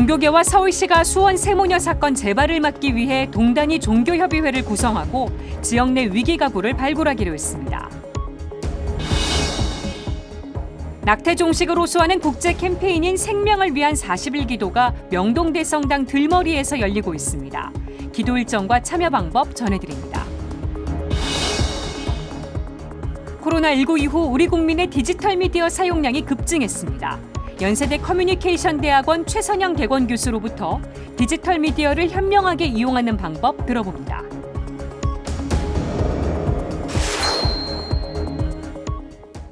종교계와 서울시가 수원 세모녀 사건 재발을 막기 위해 동단위 종교협의회를 구성하고 지역 내 위기 가구를 발굴하기로 했습니다. 낙태 종식을 호소하는 국제 캠페인인 생명을 위한 40일 기도가 명동대성당 들머리에서 열리고 있습니다. 기도 일정과 참여 방법 전해드립니다. 코로나19 이후 우리 국민의 디지털 미디어 사용량이 급증했습니다. 연세대 커뮤니케이션 대학원 최선영 개건 교수로부터 디지털 미디어를 현명하게 이용하는 방법 들어봅니다.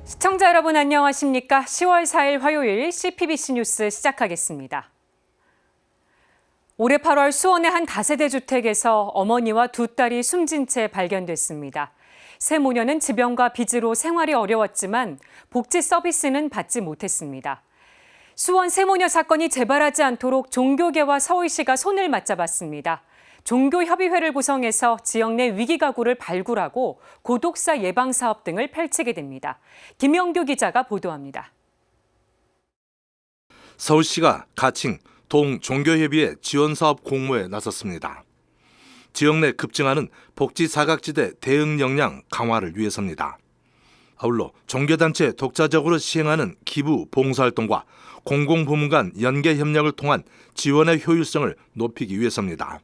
시청자 여러분 안녕하십니까? 10월 4일 화요일 CPBC 뉴스 시작하겠습니다. 올해 8월 수원의 한 다세대 주택에서 어머니와 두 딸이 숨진 채 발견됐습니다. 세 모녀는 지병과 빚으로 생활이 어려웠지만 복지 서비스는 받지 못했습니다. 수원 세모녀 사건이 재발하지 않도록 종교계와 서울시가 손을 맞잡았습니다. 종교협의회를 구성해서 지역 내 위기 가구를 발굴하고 고독사 예방 사업 등을 펼치게 됩니다. 김영규 기자가 보도합니다. 서울시가 가칭 동종교협의회 지원사업 공모에 나섰습니다. 지역 내 급증하는 복지 사각지대 대응 역량 강화를 위해서입니다. 아울러 종교단체 독자적으로 시행하는 기부 봉사활동과 공공부문 간 연계 협력을 통한 지원의 효율성을 높이기 위해서입니다.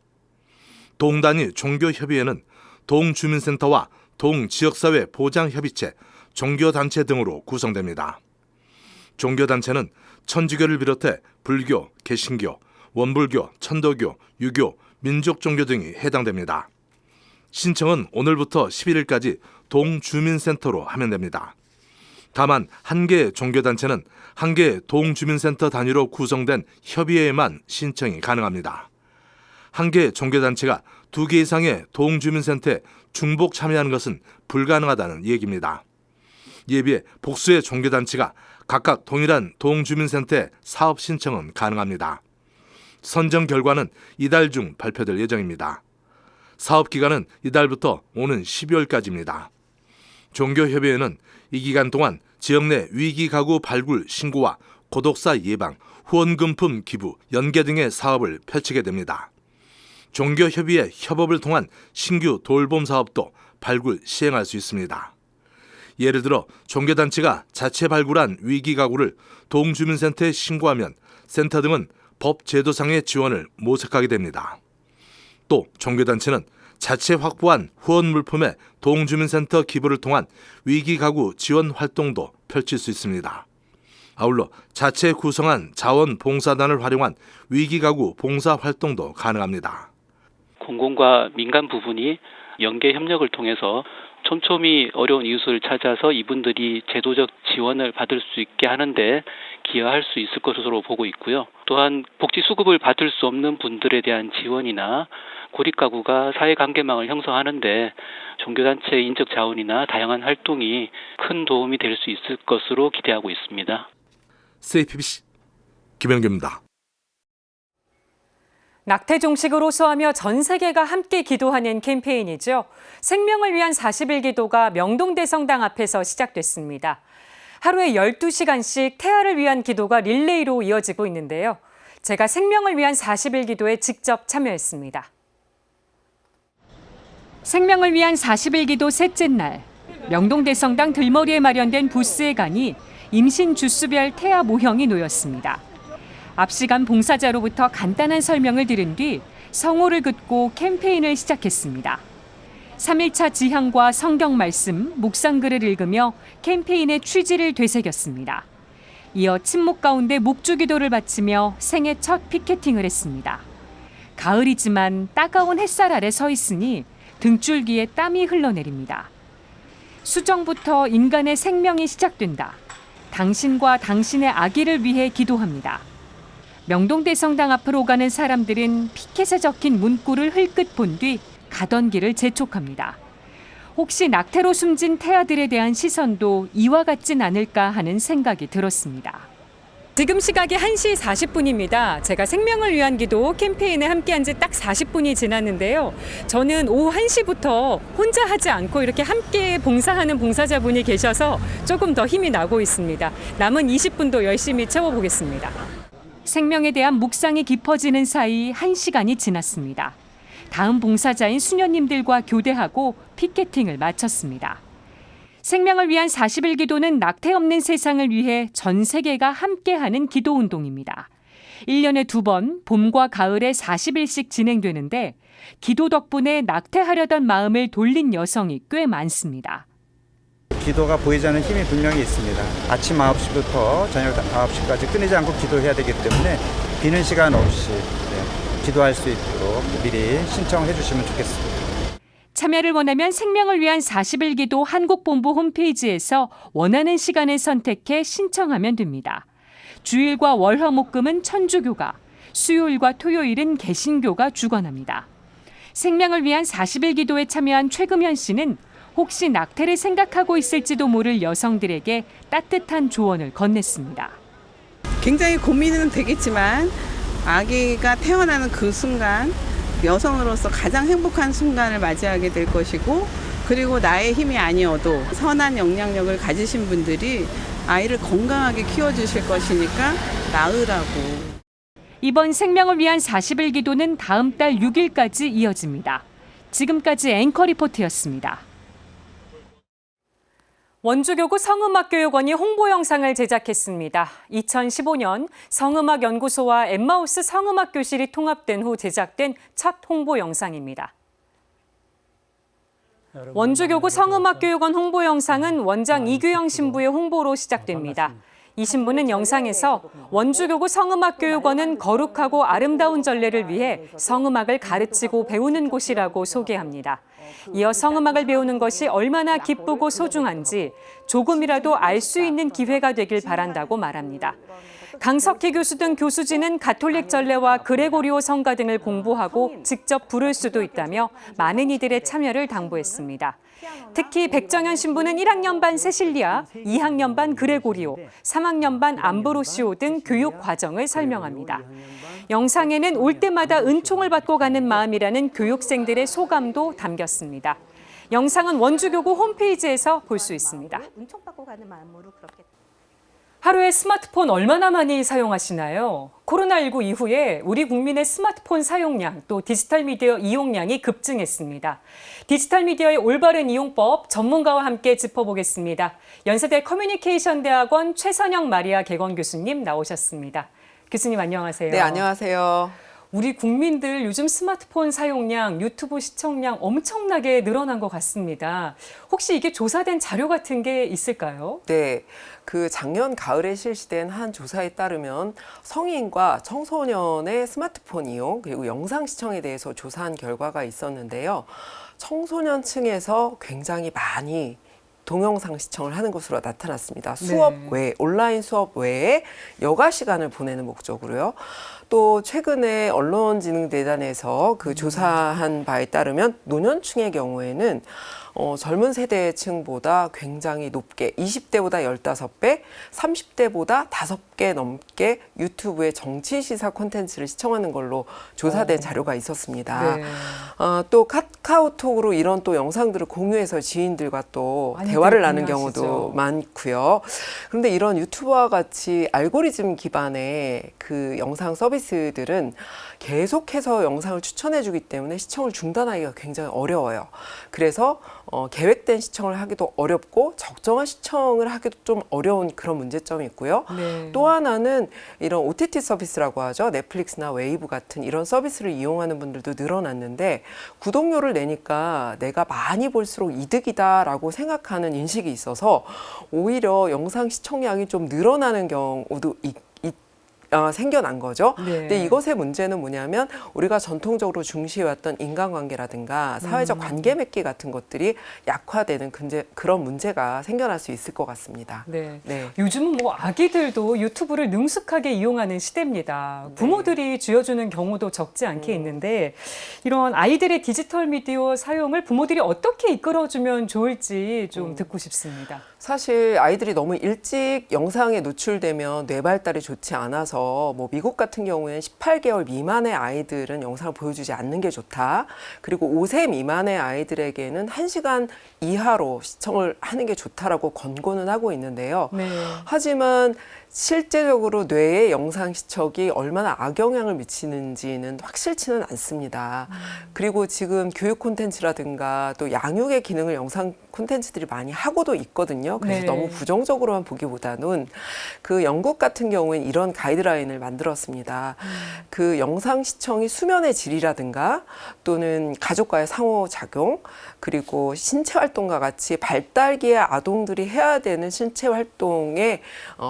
동단위 종교협의회는 동주민센터와 동지역사회 보장협의체, 종교단체 등으로 구성됩니다. 종교단체는 천주교를 비롯해 불교, 개신교, 원불교, 천도교, 유교, 민족종교 등이 해당됩니다. 신청은 오늘부터 11일까지 동주민센터로 하면 됩니다. 다만 한 개의 종교단체는 한 개의 동주민센터 단위로 구성된 협의회에만 신청이 가능합니다. 한 개의 종교단체가 두 개 이상의 동주민센터에 중복 참여하는 것은 불가능하다는 얘기입니다. 이에 비해 복수의 종교단체가 각각 동일한 동주민센터에 사업 신청은 가능합니다. 선정 결과는 이달 중 발표될 예정입니다. 사업 기간은 이달부터 오는 12월까지입니다. 종교협의회는 이 기간 동안 지역 내 위기 가구 발굴 신고와 고독사 예방, 후원금품 기부, 연계 등의 사업을 펼치게 됩니다. 종교협의회 협업을 통한 신규 돌봄 사업도 발굴 시행할 수 있습니다. 예를 들어 종교단체가 자체 발굴한 위기 가구를 동주민센터에 신고하면 센터 등은 법 제도상의 지원을 모색하게 됩니다. 또 종교단체는 자체 확보한 후원 물품의 동주민센터 기부를 통한 위기 가구 지원 활동도 펼칠 수 있습니다. 아울러 자체 구성한 자원봉사단을 활용한 위기 가구 봉사 활동도 가능합니다. 공공과 민간 부분이 연계 협력을 통해서 촘촘히 어려운 이웃을 찾아서 이분들이 제도적 지원을 받을 수 있게 하는데 기여할 수 있을 것으로 보고 있고요. 또한 복지 수급을 받을 수 없는 분들에 대한 지원이나 고립가구가 사회관계망을 형성하는 데 종교단체의 인적 자원이나 다양한 활동이 큰 도움이 될 수 있을 것으로 기대하고 있습니다. CPBC 김영규입니다. 낙태 종식을 호소하며 전 세계가 함께 기도하는 캠페인이죠. 생명을 위한 40일 기도가 명동대성당 앞에서 시작됐습니다. 하루에 12시간씩 태아를 위한 기도가 릴레이로 이어지고 있는데요. 제가 생명을 위한 40일 기도에 직접 참여했습니다. 생명을 위한 40일 기도 셋째 날, 명동대성당 들머리에 마련된 부스에 가니 임신 주수별 태아 모형이 놓였습니다. 앞 시간 봉사자로부터 간단한 설명을 들은 뒤 성호를 긋고 캠페인을 시작했습니다. 3일차 지향과 성경 말씀, 묵상글을 읽으며 캠페인의 취지를 되새겼습니다. 이어 침묵 가운데 묵주기도를 바치며 생애 첫 피켓팅을 했습니다. 가을이지만 따가운 햇살 아래 서 있으니 등줄기에 땀이 흘러내립니다. 수정부터 인간의 생명이 시작된다. 당신과 당신의 아기를 위해 기도합니다. 명동대성당 앞으로 가는 사람들은 피켓에 적힌 문구를 흘끗 본 뒤 가던 길을 재촉합니다. 혹시 낙태로 숨진 태아들에 대한 시선도 이와 같진 않을까 하는 생각이 들었습니다. 지금 시각이 1시 40분입니다. 제가 생명을 위한 기도 캠페인에 함께한 지 딱 40분이 지났는데요. 저는 오후 1시부터 혼자 하지 않고 이렇게 함께 봉사하는 봉사자분이 계셔서 조금 더 힘이 나고 있습니다. 남은 20분도 열심히 채워보겠습니다. 생명에 대한 묵상이 깊어지는 사이 1시간이 지났습니다. 다음 봉사자인 수녀님들과 교대하고 피케팅을 마쳤습니다. 생명을 위한 40일 기도는 낙태 없는 세상을 위해 전 세계가 함께하는 기도운동입니다. 1년에 2번 봄과 가을에 40일씩 진행되는데 기도 덕분에 낙태하려던 마음을 돌린 여성이 꽤 많습니다. 기도가 보이지 않는 힘이 분명히 있습니다. 아침 9시부터 저녁 9시까지 끊이지 않고 기도해야 되기 때문에 비는 시간 없이 기도할 수 있도록 미리 신청해 주시면 좋겠습니다. 참여를 원하면 생명을 위한 40일 기도 한국본부 홈페이지에서 원하는 시간을 선택해 신청하면 됩니다. 주일과 월화목금은 천주교가, 수요일과 토요일은 개신교가 주관합니다. 생명을 위한 40일 기도에 참여한 최금현 씨는 혹시 낙태를 생각하고 있을지도 모를 여성들에게 따뜻한 조언을 건넸습니다. 굉장히 고민은 되겠지만 아기가 태어나는 그 순간 여성으로서 가장 행복한 순간을 맞이하게 될 것이고, 그리고 나의 힘이 아니어도 선한 영향력을 가지신 분들이 아이를 건강하게 키워주실 것이니까 낳으라고. 이번 생명을 위한 40일 기도는 다음 달 6일까지 이어집니다. 지금까지 앵커 리포트였습니다. 원주교구 성음악교육원이 홍보 영상을 제작했습니다. 2015년 성음악연구소와 엠마우스 성음악교실이 통합된 후 제작된 첫 홍보 영상입니다. 원주교구 성음악교육원 홍보 영상은 원장 이규영 신부의 홍보로 시작됩니다. 이 신부는 영상에서 원주교구 성음악교육원은 거룩하고 아름다운 전례를 위해 성음악을 가르치고 배우는 곳이라고 소개합니다. 이어 성음악을 배우는 것이 얼마나 기쁘고 소중한지 조금이라도 알 수 있는 기회가 되길 바란다고 말합니다. 강석희 교수 등 교수진은 가톨릭 전례와 그레고리오 성가 등을 공부하고 직접 부를 수도 있다며 많은 이들의 참여를 당부했습니다. 특히 백정현 신부는 1학년 반 세실리아, 2학년 반 그레고리오, 3학년 반 암브로시오 등 교육 과정을 설명합니다. 영상에는 올 때마다 은총을 받고 가는 마음이라는 교육생들의 소감도 담겼습니다. 영상은 원주교구 홈페이지에서 볼 수 있습니다. 은총받고 가는 마음으로 그렇게. 하루에 스마트폰 얼마나 많이 사용하시나요? 코로나19 이후에 우리 국민의 스마트폰 사용량 또 디지털 미디어 이용량이 급증했습니다. 디지털 미디어의 올바른 이용법 전문가와 함께 짚어보겠습니다. 연세대 커뮤니케이션 대학원 최선영 마리아 개건 교수님 나오셨습니다. 교수님 안녕하세요. 네, 안녕하세요. 우리 국민들 요즘 스마트폰 사용량, 유튜브 시청량 엄청나게 늘어난 것 같습니다. 혹시 이게 조사된 자료 같은 게 있을까요? 네, 그 작년 가을에 실시된 한 조사에 따르면 성인과 청소년의 스마트폰 이용 그리고 영상 시청에 대해서 조사한 결과가 있었는데요. 청소년층에서 굉장히 많이 동영상 시청을 하는 것으로 나타났습니다. 수업 외에, 온라인 수업 외에 여가 시간을 보내는 목적으로요. 또 최근에 언론진흥재단에서 그 조사한 바에 따르면 노년층의 경우에는 젊은 세대층보다 굉장히 높게 20대보다 15배, 30대보다 5배 넘게 유튜브에 정치 시사 콘텐츠를 시청하는 걸로 조사된 자료가 있었습니다. 네. 또 카카오톡으로 이런 또 영상들을 공유해서 지인들과 또 대화를 나누는 경우도 많고요. 그런데 이런 유튜브와 같이 알고리즘 기반의 그 영상 서비스들은 계속해서 영상을 추천해주기 때문에 시청을 중단하기가 굉장히 어려워요. 그래서 계획된 시청을 하기도 어렵고 적정한 시청을 하기도 좀 어려운 그런 문제점이 있고요. 네. 또 하나는 이런 OTT 서비스라고 하죠. 넷플릭스나 웨이브 같은 이런 서비스를 이용하는 분들도 늘어났는데 구독료를 내니까 내가 많이 볼수록 이득이다라고 생각하는 인식이 있어서 오히려 영상 시청량이 좀 늘어나는 경우도 생겨난 거죠. 네. 근데 이것의 문제는 뭐냐면 우리가 전통적으로 중시해왔던 인간관계라든가 사회적 관계 맺기 같은 것들이 약화되는 그런 문제가 생겨날 수 있을 것 같습니다. 네. 네. 요즘은 뭐 아기들도 유튜브를 능숙하게 이용하는 시대입니다. 부모들이 쥐어주는 경우도 적지 않게 있는데 이런 아이들의 디지털 미디어 사용을 부모들이 어떻게 이끌어주면 좋을지 좀 듣고 싶습니다. 사실 아이들이 너무 일찍 영상에 노출되면 뇌 발달이 좋지 않아서 뭐 미국 같은 경우에는 18개월 미만의 아이들은 영상을 보여주지 않는 게 좋다. 그리고 5세 미만의 아이들에게는 1시간 이하로 시청을 하는 게 좋다라고 권고는 하고 있는데요. 네. 하지만 실제적으로 뇌에 영상 시청이 얼마나 악영향을 미치는지는 확실치는 않습니다. 그리고 지금 교육 콘텐츠라든가 또 양육의 기능을 영상 콘텐츠들이 많이 하고도 있거든요. 그래서 네. 너무 부정적으로만 보기보다는 그 영국 같은 경우엔 이런 가이드라인을 만들었습니다. 그 영상 시청이 수면의 질이라든가 또는 가족과의 상호작용 그리고 신체 활동과 같이 발달기의 아동들이 해야 되는 신체 활동에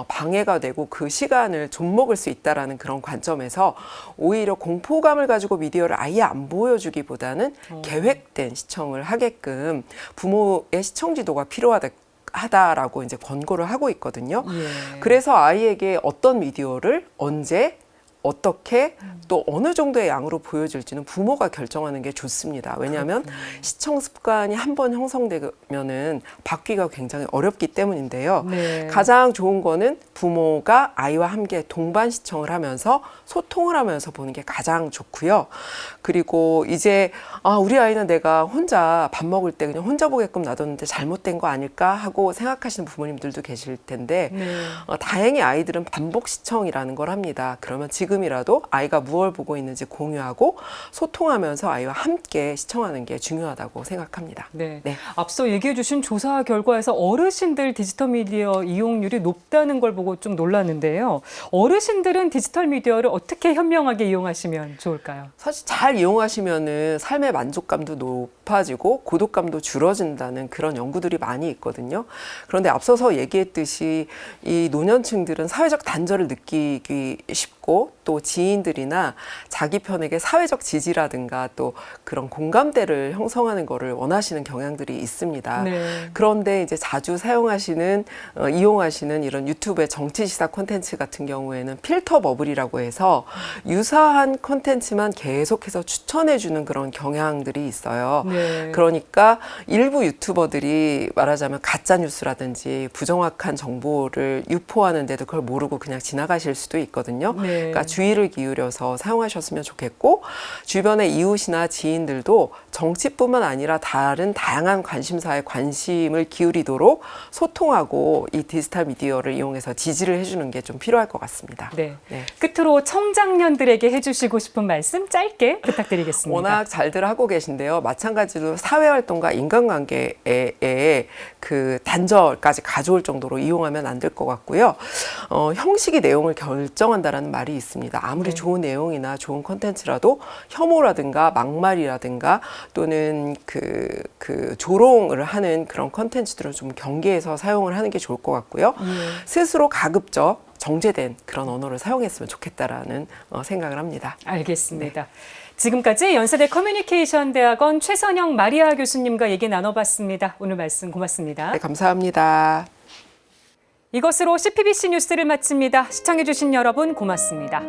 방해가 되고 그 시간을 좀먹을 수 있다라는 그런 관점에서 오히려 공포감을 가지고 미디어를 아예 안 보여주기보다는 계획된 시청을 하게끔 부모의 시청 지도가 필요하다라고 이제 권고를 하고 있거든요. 예. 그래서 아이에게 어떤 미디어를 언제 어떻게 또 어느 정도의 양으로 보여줄지는 부모가 결정하는 게 좋습니다. 왜냐하면 시청 습관이 한번 형성되면은 바뀌기가 굉장히 어렵기 때문인데요. 네. 가장 좋은 거는 부모가 아이와 함께 동반 시청을 하면서 소통을 하면서 보는 게 가장 좋고요. 그리고 이제 우리 아이는 내가 혼자 밥 먹을 때 그냥 혼자 보게끔 놔뒀는데 잘못된 거 아닐까 하고 생각하시는 부모님들도 계실 텐데 네. 다행히 아이들은 반복 시청이라는 걸 합니다. 그러면 지금이라도 아이가 무엇을 보고 있는지 공유하고 소통하면서 아이와 함께 시청하는 게 중요하다고 생각합니다. 네. 네. 앞서 얘기해 주신 조사 결과에서 어르신들 디지털 미디어 이용률이 높다는 걸 보고 좀 놀랐는데요. 어르신들은 디지털 미디어를 어떻게 현명하게 이용하시면 좋을까요? 사실 잘 이용하시면은 삶의 만족감도 높아지고 고독감도 줄어든다는 그런 연구들이 많이 있거든요. 그런데 앞서서 얘기했듯이 이 노년층들은 사회적 단절을 느끼기 쉽고 또 지인들이나 자기 편에게 사회적 지지라든가 또 그런 공감대를 형성하는 거를 원하시는 경향들이 있습니다. 네. 그런데 이제 자주 사용하시는 이용하시는 이런 유튜브의 정치 시사 콘텐츠 같은 경우에는 필터 버블이라고 해서 유사한 콘텐츠만 계속해서 추천해주는 그런 경향들이 있어요. 네. 그러니까 일부 유튜버들이 말하자면 가짜 뉴스라든지 부정확한 정보를 유포하는데도 그걸 모르고 그냥 지나가실 수도 있거든요. 네. 그러니까 주의를 기울여서 사용하셨으면 좋겠고 주변의 이웃이나 지인들도 정치뿐만 아니라 다른 다양한 관심사에 관심을 기울이도록 소통하고 이 디지털 미디어를 이용해서 지지를 해주는 게 좀 필요할 것 같습니다. 네. 네. 끝으로 청장년들에게 해주시고 싶은 말씀 짧게 부탁드리겠습니다. 워낙 잘들 하고 계신데요. 마찬가지로 사회활동과 인간관계에 그 단절까지 가져올 정도로 이용하면 안 될 것 같고요. 형식이 내용을 결정한다라는 말이 있습니다. 아무리 네. 좋은 내용이나 좋은 콘텐츠라도 혐오라든가 막말이라든가 또는 그 조롱을 하는 그런 콘텐츠들을 좀 경계해서 사용을 하는 게 좋을 것 같고요. 스스로 가급적 정제된 그런 언어를 사용했으면 좋겠다라는 생각을 합니다. 알겠습니다. 지금까지 연세대 커뮤니케이션 대학원 최선영 마리아 교수님과 얘기 나눠봤습니다. 오늘 말씀 고맙습니다. 네, 감사합니다. 이것으로 CPBC 뉴스를 마칩니다. 시청해주신 여러분 고맙습니다.